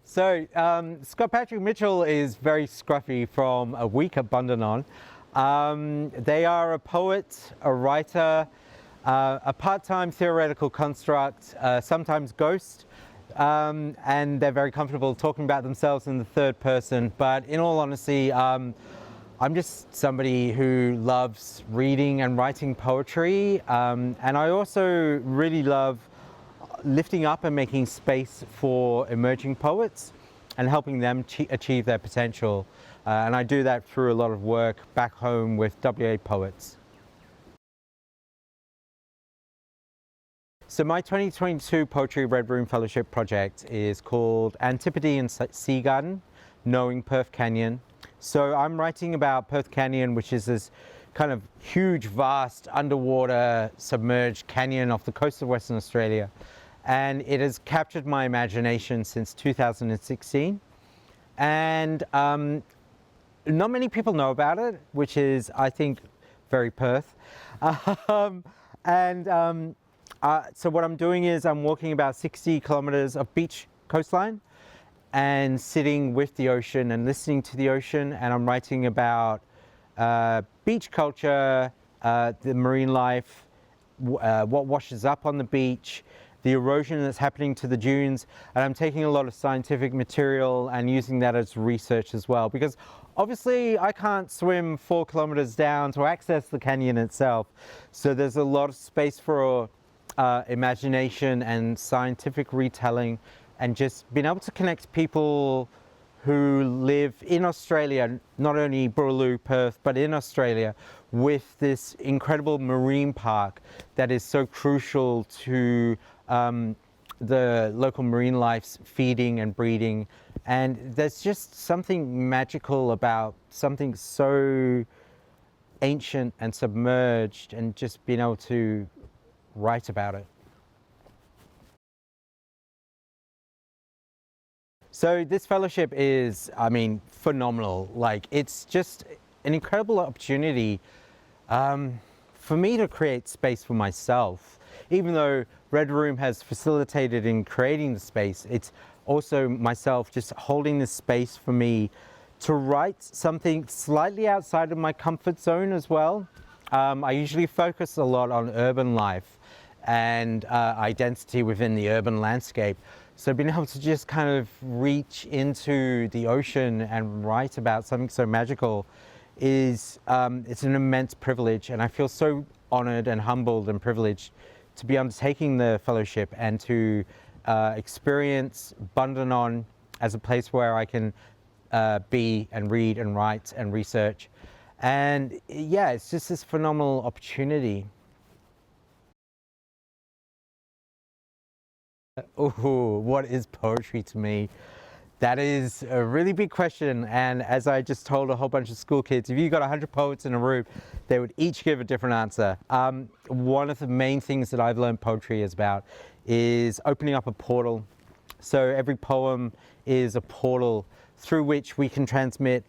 So Scott Patrick Mitchell is very scruffy from a week at Bundanon. They are a poet, a writer, a part-time theoretical construct, sometimes ghost, and they're very comfortable talking about themselves in the third person. But in all honesty, I'm just somebody who loves reading and writing poetry, and I also really love lifting up and making space for emerging poets and helping them achieve their potential. And I do that through a lot of work back home with WA poets. So my 2022 Poetry Red Room Fellowship project is called Antipodean Sea Garden, Knowing Perth Canyon. So I'm writing about Perth Canyon, which is this kind of huge, vast, underwater, submerged canyon off the coast of Western Australia. And it has captured my imagination since 2016. And not many people know about it, which is, I think, very Perth. So what I'm doing is I'm walking about 60 kilometers of beach coastline and sitting with the ocean and listening to the ocean. And I'm writing about beach culture, the marine life, what washes up on the beach, the erosion that's happening to the dunes, and I'm taking a lot of scientific material and using that as research as well, because obviously I can't swim 4 kilometers down to access the canyon itself. So there's a lot of space for imagination and scientific retelling, and just being able to connect people who live in Australia, not only Boorloo, Perth, but in Australia, with this incredible marine park that is so crucial to the local marine life's feeding and breeding. And there's just something magical about something so ancient and submerged, and just being able to write about it. So this fellowship is, I mean, phenomenal. Like, it's just an incredible opportunity for me to create space for myself. Even though Red Room has facilitated in creating the space, it's also myself just holding this space for me to write something slightly outside of my comfort zone as well. I usually focus a lot on urban life and identity within the urban landscape. So being able to just kind of reach into the ocean and write about something so magical is, it's an immense privilege, and I feel so honored and humbled and privileged to be undertaking the fellowship and to experience Bundanon as a place where I can be and read and write and research. And yeah, it's just this phenomenal opportunity. Ooh, what is poetry to me? That is a really big question, and as I just told a whole bunch of school kids, if you got 100 poets in a room, they would each give a different answer. One of the main things that I've learned poetry is about is opening up a portal. So every poem is a portal through which we can transmit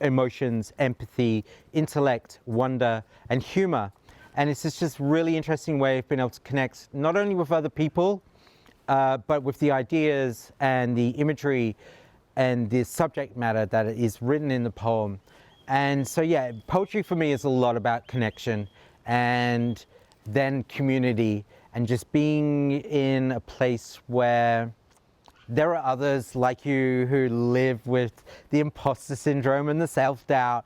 emotions, empathy, intellect, wonder, and humor. And it's just really interesting way of being able to connect not only with other people, but with the ideas and the imagery and the subject matter that is written in the poem. And so yeah, poetry for me is a lot about connection and then community, and just being in a place where there are others like you who live with the imposter syndrome and the self-doubt,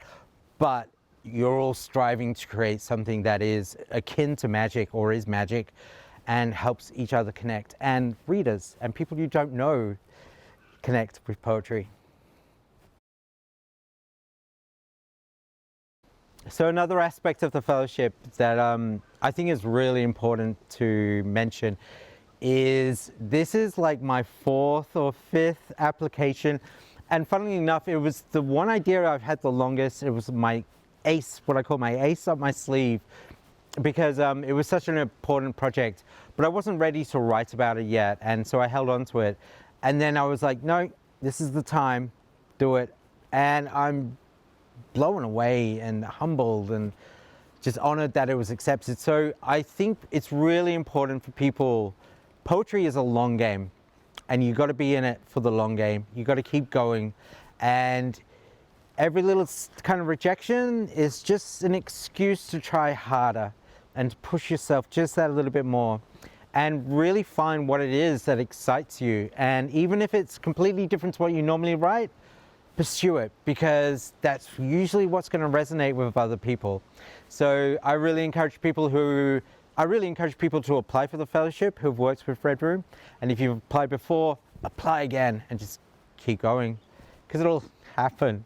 but you're all striving to create something that is akin to magic or is magic, and helps each other connect, and readers and people you don't know connect with poetry. So another aspect of the fellowship that I think is really important to mention is this is like my 4th or 5th application, and funnily enough, it was the one idea I've had the longest. It was my ace, what I call my ace up my sleeve, because it was such an important project, but I wasn't ready to write about it yet, and so I held on to it. And then I was like, no, this is the time, do it. And I'm blown away and humbled and just honored that it was accepted. So I think it's really important for people. Poetry is a long game. and you got to be in it for the long game. You got to keep going, and every little kind of rejection is just an excuse to try harder and push yourself just that a little bit more, and really find what it is that excites you. And even if it's completely different to what you normally write, pursue it, because that's usually what's going to resonate with other people. So I really encourage people to apply for the fellowship who've worked with Red Room. And if you've applied before, apply again and just keep going, because it'll happen.